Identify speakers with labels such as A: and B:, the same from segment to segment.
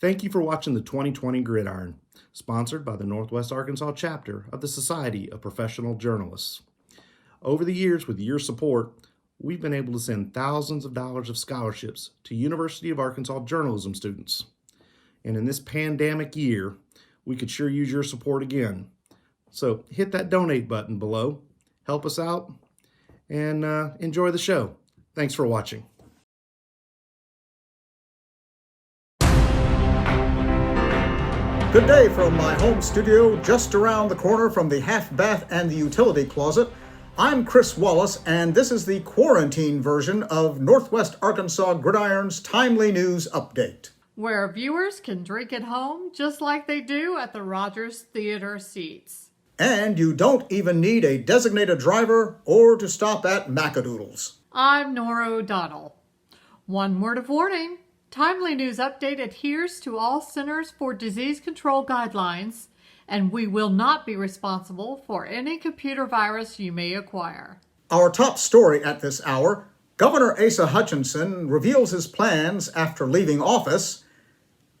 A: Thank you for watching the 2020 Gridiron, sponsored by the Northwest Arkansas chapter of the Society of Professional Journalists. Over the years, with your support, we've been able to send thousands of dollars of scholarships to University of Arkansas journalism students. And in this pandemic year, we could sure use your support again. So hit that donate button below, help us out, and enjoy the show. Thanks for watching.
B: Good day from my home studio, just around the corner from the half bath and the utility closet. I'm Chris Wallace, and this is the quarantine version of Northwest Arkansas Gridiron's Timely News Update,
C: where viewers can drink at home just like they do at the Rogers Theater seats.
B: And you don't even need a designated driver or to stop at Macadoodles.
C: I'm Norah O'Donnell. One word of warning. Timely News Update adheres to all Centers for Disease Control guidelines, and we will not be responsible for any computer virus you may acquire.
B: Our top story at this hour, Governor Asa Hutchinson reveals his plans after leaving office.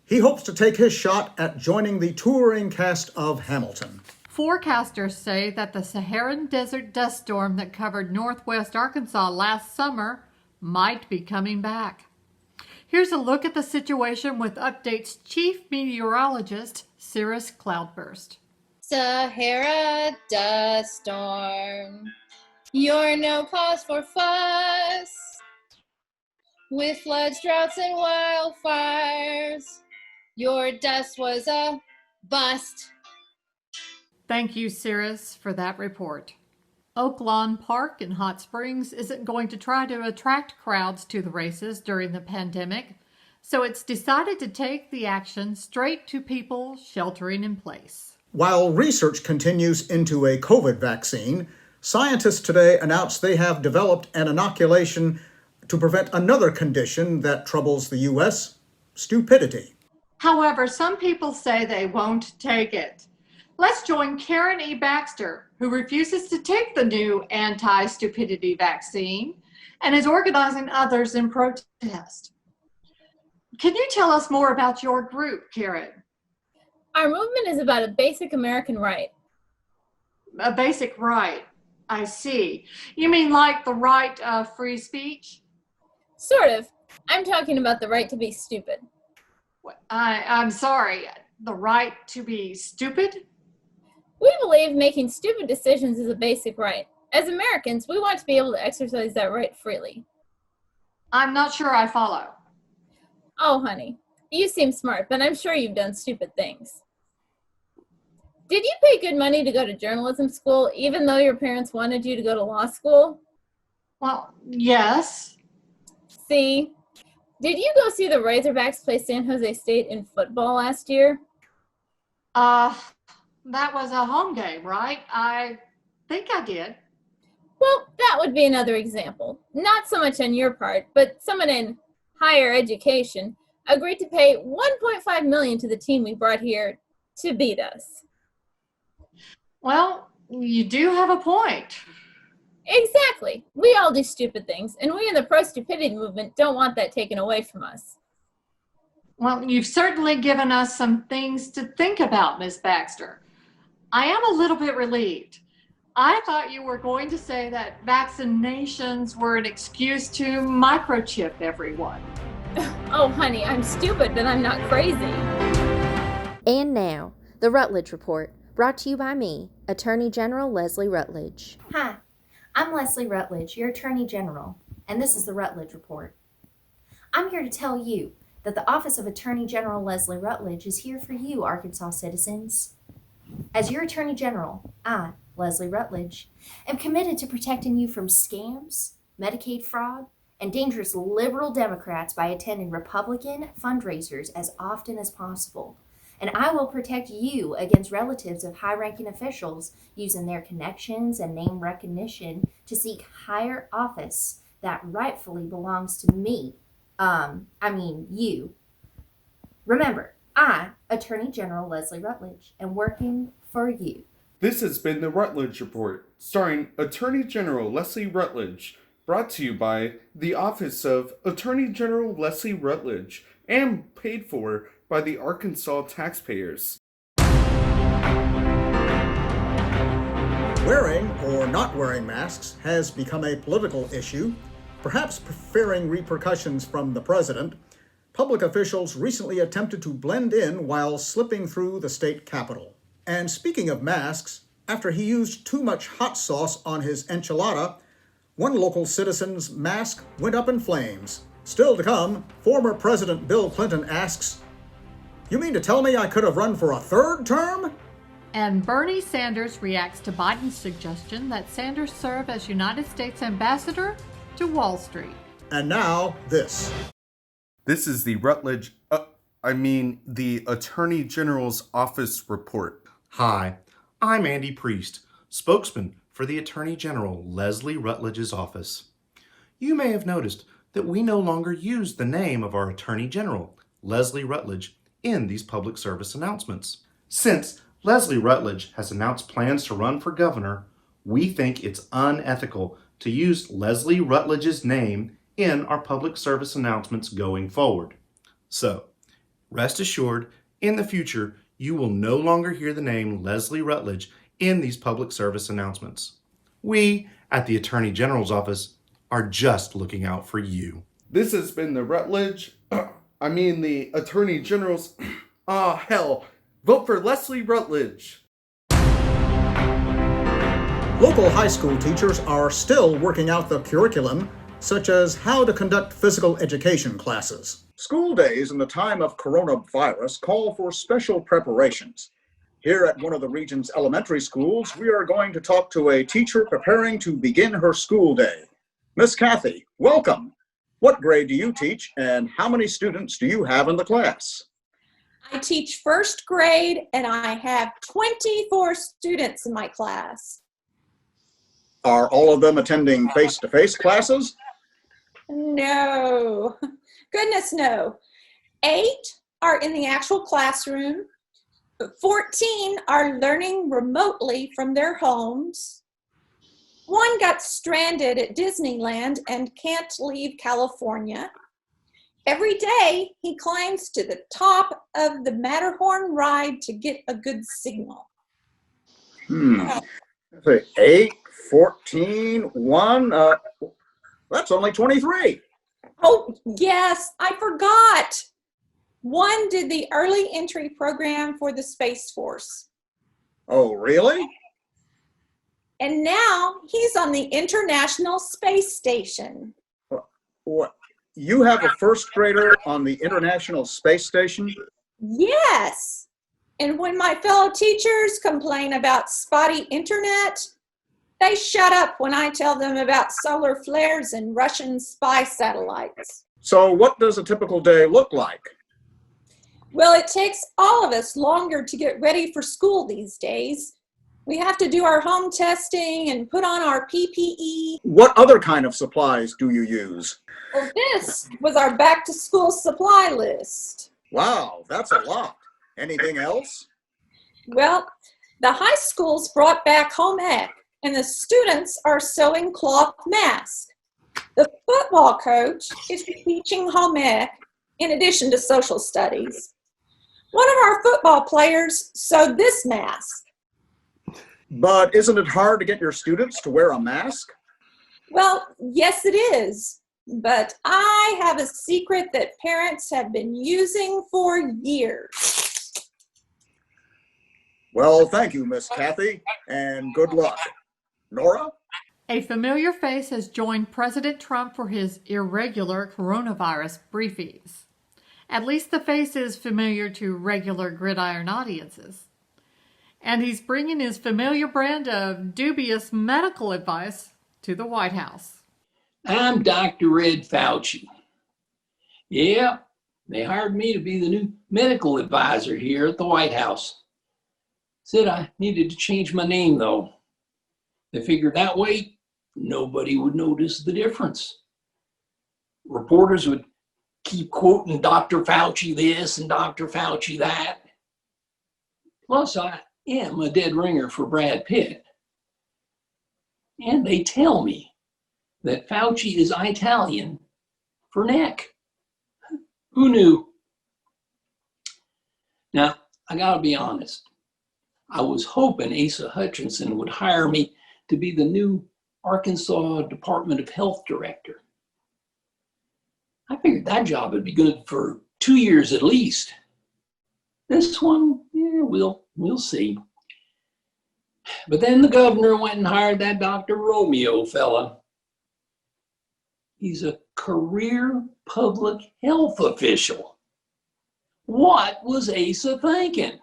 B: He hopes to take his shot at joining the touring cast of Hamilton.
C: Forecasters say that the Saharan Desert dust storm that covered northwest Arkansas last summer might be coming back. Here's a look at the situation with Update's chief meteorologist, Cirrus Cloudburst.
D: Sahara dust storm, you're no cause for fuss. With floods, droughts, and wildfires, your dust was a bust.
C: Thank you, Cirrus, for that report. Oak Lawn Park in Hot Springs isn't going to try to attract crowds to the races during the pandemic, so it's decided to take the action straight to people sheltering in place.
B: While research continues into a COVID vaccine, scientists today announced they have developed an inoculation to prevent another condition that troubles the U.S., stupidity.
C: However, some people say they won't take it. Let's join Kathryn E. Baxter, who refuses to take the new anti-stupidity vaccine and is organizing others in protest. Can you tell us more about your group, Kathryn?
D: Our movement is about a basic American right.
C: A basic right, I see. You mean like the right of free speech?
D: Sort of. I'm talking about the right to be stupid.
C: I'm sorry, the right to be stupid?
D: We believe making stupid decisions is a basic right. As Americans, we want to be able to exercise that right freely.
C: I'm not sure I follow.
D: Oh, honey, you seem smart, but I'm sure you've done stupid things. Did you pay good money to go to journalism school, even though your parents wanted you to go to law school?
C: Well, yes.
D: See? Did you go see the Razorbacks play San Jose State in football last year?
C: That was a home game, right? I think I did.
D: Well, that would be another example. Not so much on your part, but someone in higher education agreed to pay $1.5 million to the team we brought here to beat us.
C: Well, you do have a point.
D: Exactly. We all do stupid things, and we in the pro-stupidity movement don't want that taken away from us.
C: Well, you've certainly given us some things to think about, Ms. Baxter. I am a little bit relieved. I thought you were going to say that vaccinations were an excuse to microchip everyone.
D: Oh, honey, I'm stupid, but I'm not crazy.
E: And now, the Rutledge Report, brought to you by me, Attorney General Leslie Rutledge.
F: Hi, I'm Leslie Rutledge, your Attorney General, and this is the Rutledge Report. I'm here to tell you that the Office of Attorney General Leslie Rutledge is here for you, Arkansas citizens. As your Attorney General, I, Leslie Rutledge, am committed to protecting you from scams, Medicaid fraud, and dangerous liberal Democrats by attending Republican fundraisers as often as possible. And I will protect you against relatives of high-ranking officials using their connections and name recognition to seek higher office that rightfully belongs to me. You. Remember, I, Attorney General Leslie Rutledge, am working for you.
G: This has been the Rutledge Report, starring Attorney General Leslie Rutledge, brought to you by the Office of Attorney General Leslie Rutledge, and paid for by the Arkansas taxpayers.
B: Wearing or not wearing masks has become a political issue, perhaps fearing repercussions from the president. Public officials recently attempted to blend in while slipping through the state capitol. And speaking of masks, after he used too much hot sauce on his enchilada, one local citizen's mask went up in flames. Still to come, former President Bill Clinton asks, "You mean to tell me I could have run for a third term?"
C: And Bernie Sanders reacts to Biden's suggestion that Sanders serve as United States ambassador to Wall Street.
B: And now, this.
G: This is the the Attorney General's Office report.
A: Hi, I'm Andy Priest, spokesman for the Attorney General Leslie Rutledge's office. You may have noticed that we no longer use the name of our Attorney General, Leslie Rutledge, in these public service announcements. Since Leslie Rutledge has announced plans to run for governor, we think it's unethical to use Leslie Rutledge's name in our public service announcements going forward. So, rest assured, in the future, you will no longer hear the name Leslie Rutledge in these public service announcements. We, at the Attorney General's office, are just looking out for you.
G: This has been the the Attorney General's, vote for Leslie Rutledge.
B: Local high school teachers are still working out the curriculum, such as how to conduct physical education classes. School days in the time of coronavirus call for special preparations. Here at one of the region's elementary schools, we are going to talk to a teacher preparing to begin her school day. Miss Kathy, welcome. What grade do you teach, and how many students do you have in the class?
H: I teach first grade, and I have 24 students in my class.
B: Are all of them attending face-to-face classes?
H: No, goodness no. 8 are in the actual classroom. 14 are learning remotely from their homes. 1 got stranded at Disneyland and can't leave California. Every day, he climbs to the top of the Matterhorn ride to get a good signal.
B: 8, 14, 1, that's only 23.
H: Oh, yes, I forgot. 1 did the early entry program for the Space Force.
B: Oh, really?
H: And now he's on the International Space Station.
B: What? You have a first grader on the International Space Station?
H: Yes. And when my fellow teachers complain about spotty internet, they shut up when I tell them about solar flares and Russian spy satellites.
B: So what does a typical day look like?
H: Well, it takes all of us longer to get ready for school these days. We have to do our home testing and put on our PPE.
B: What other kind of supplies do you use?
H: Well, this was our back to school supply list.
B: Wow, that's a lot. Anything else?
H: Well, the high schools brought back home ec, and the students are sewing cloth masks. The football coach is teaching home ec in addition to social studies. One of our football players sewed this mask.
B: But isn't it hard to get your students to wear a mask?
H: Well, yes it is. But I have a secret that parents have been using for years.
B: Well, thank you, Miss Kathy, and good luck. Norah?
C: A familiar face has joined President Trump for his irregular coronavirus briefings. At least the face is familiar to regular Gridiron audiences. And he's bringing his familiar brand of dubious medical advice to the White House.
I: I'm Dr. Ed Fauci. Yeah, they hired me to be the new medical advisor here at the White House. Said I needed to change my name, though. They figured that way nobody would notice the difference. Reporters would keep quoting Dr. Fauci this and Dr. Fauci that. Plus, I am a dead ringer for Brad Pitt. And they tell me that Fauci is Italian for neck. Who knew? I gotta be honest. I was hoping Asa Hutchinson would hire me to be the new Arkansas Department of Health Director. I figured that job would be good for 2 years at least. This one, yeah, we'll see. But then the governor went and hired that Dr. Romeo fella. He's a career public health official. What was Asa thinking?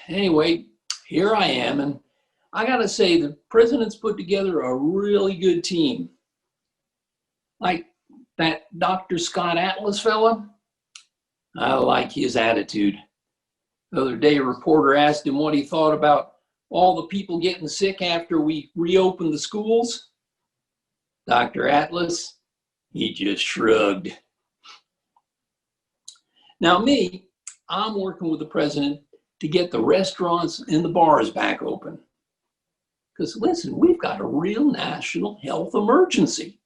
I: Anyway, here I am, and I gotta say the president's put together a really good team. Like that Dr. Scott Atlas fella, I like his attitude. The other day, a reporter asked him what he thought about all the people getting sick after we reopened the schools. Dr. Atlas, he just shrugged. Now me, I'm working with the president to get the restaurants and the bars back open. Because listen, we've got a real national health emergency.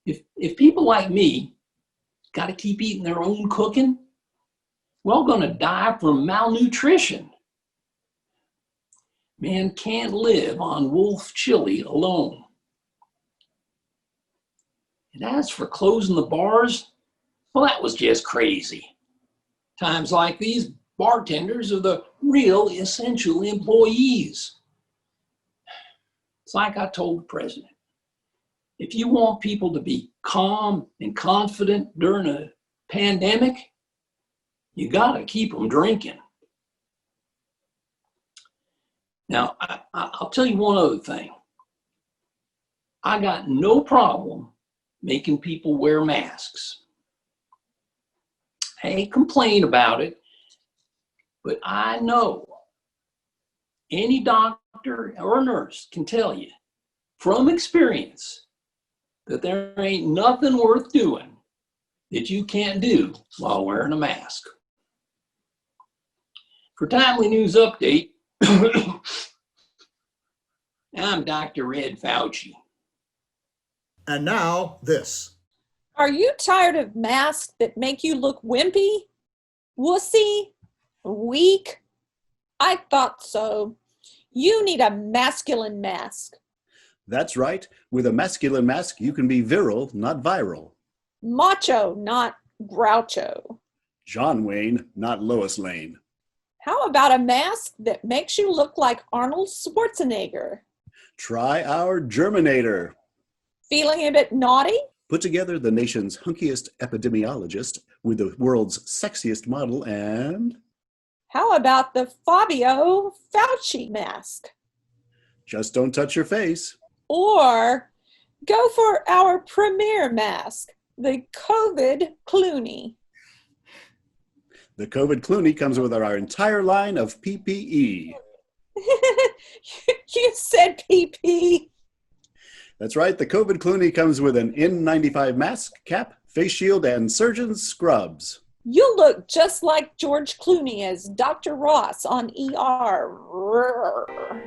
I: If people like me got to keep eating their own cooking, we're all going to die from malnutrition. Man can't live on wolf chili alone. And as for closing the bars, well, that was just crazy. Times like these, bartenders are the real essential employees. It's like I told the president, if you want people to be calm and confident during a pandemic, you gotta keep them drinking. Now, I'll tell you one other thing. I got no problem making people wear masks. I ain't complain about it, but I know any doctor or nurse can tell you from experience that there ain't nothing worth doing that you can't do while wearing a mask. For Timely News Update, I'm Dr. Ed Fauci.
B: And now, this.
H: Are you tired of masks that make you look wimpy, wussy, weak? I thought so. You need a masculine mask.
J: That's right. With a masculine mask, you can be virile, not viral.
H: Macho, not groucho.
J: John Wayne, not Lois Lane.
H: How about a mask that makes you look like Arnold Schwarzenegger?
J: Try our Germinator.
H: Feeling a bit naughty?
J: Put together the nation's hunkiest epidemiologist with the world's sexiest model and...
H: How about the Fabio Fauci mask?
J: Just don't touch your face.
H: Or go for our premier mask, the COVID Clooney.
J: The COVID Clooney comes with our entire line of PPE.
H: You said PP.
J: That's right. The COVID Clooney comes with an N95 mask, cap, face shield, and surgeon's scrubs.
H: You look just like George Clooney as Dr. Ross on ER.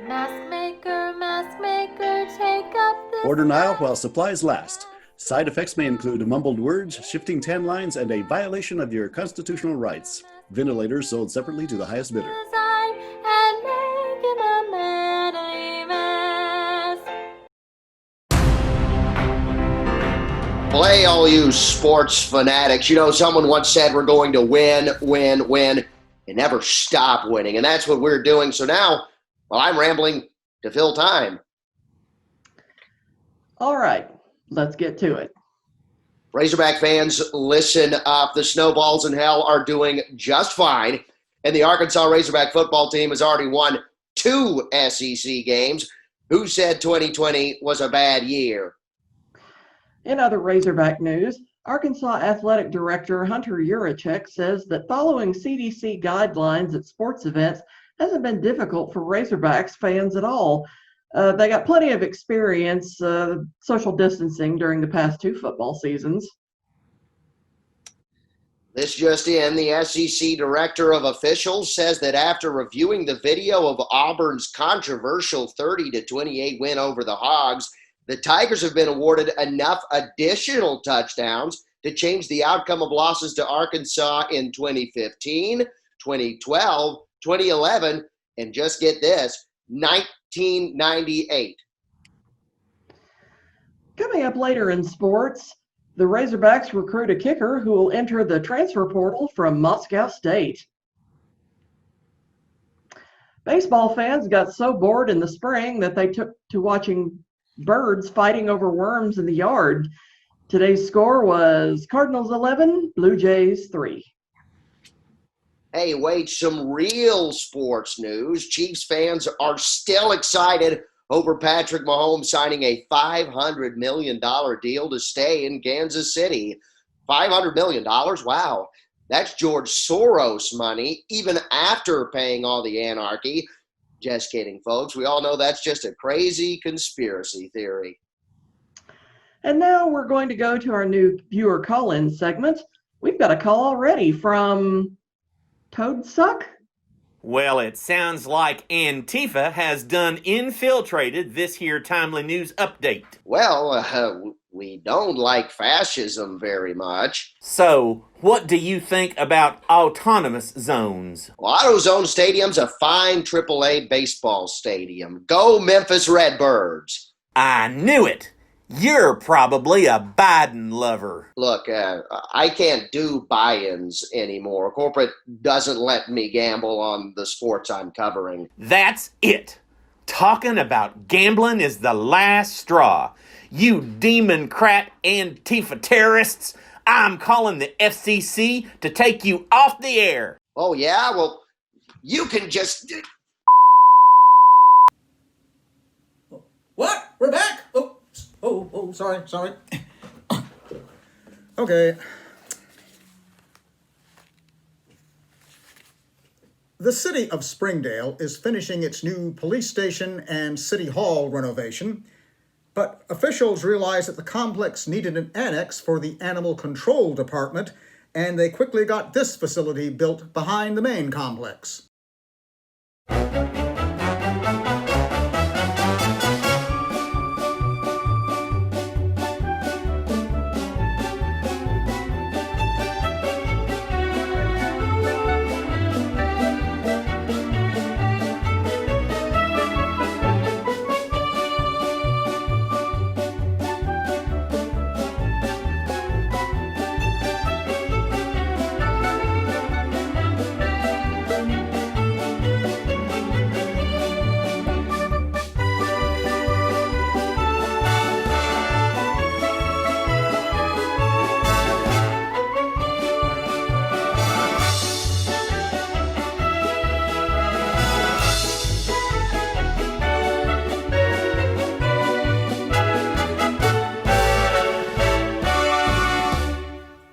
E: Mask maker, take up this.
J: Order now while supplies last. Side effects may include mumbled words, shifting tan lines, and a violation of your constitutional rights. Ventilators sold separately to the highest bidder.
E: And make him a manly mask.
K: Play, all you sports fanatics. You know, someone once said we're going to win, and never stop winning. And that's what we're doing. So now, well, I'm rambling to fill time.
L: All right, let's get to it.
K: Razorback fans, listen up. The Snowballs in Hell are doing just fine. And the Arkansas Razorback football team has already won 2 SEC games. Who said 2020 was a bad year?
L: In other Razorback news, Arkansas Athletic Director Hunter Yurachek says that following CDC guidelines at sports events hasn't been difficult for Razorbacks fans at all. They got plenty of experience social distancing during the past 2 football seasons.
K: This just in, the SEC Director of Officials says that after reviewing the video of Auburn's controversial 30-28 win over the Hogs, the Tigers have been awarded enough additional touchdowns to change the outcome of losses to Arkansas in 2015, 2012, 2011, and just get this, 1998.
L: Coming up later in sports, the Razorbacks recruit a kicker who will enter the transfer portal from Moscow State. Baseball fans got so bored in the spring that they took to watching birds fighting over worms in the yard. Today's score was Cardinals 11, Blue Jays 3.
K: Hey, wait, some real sports news. Chiefs fans are still excited over Patrick Mahomes signing a $500 million deal to stay in Kansas City. $500 million? Wow. That's George Soros money, even after paying all the anarchy. Just kidding, folks. We all know that's just a crazy conspiracy theory.
L: And now we're going to go to our new viewer call-in segment. We've got a call already from Toadsuck.
M: Well, it sounds like Antifa has done infiltrated this here timely news update.
K: Well, we don't like fascism very much.
M: So, what do you think about autonomous zones?
K: Well, AutoZone Stadium's a fine AAA baseball stadium. Go Memphis Redbirds.
M: I knew it. You're probably a Biden lover.
K: Look, I can't do buy-ins anymore. Corporate doesn't let me gamble on the sports I'm covering.
M: That's it. Talking about gambling is the last straw. You demon-crat Antifa terrorists, I'm calling the FCC to take you off the air.
K: Oh, yeah? Well, you can just...
B: What? We're back? Sorry. Okay. The city of Springdale is finishing its new police station and city hall renovation, but officials realized that the complex needed an annex for the animal control department, and they quickly got this facility built behind the main complex.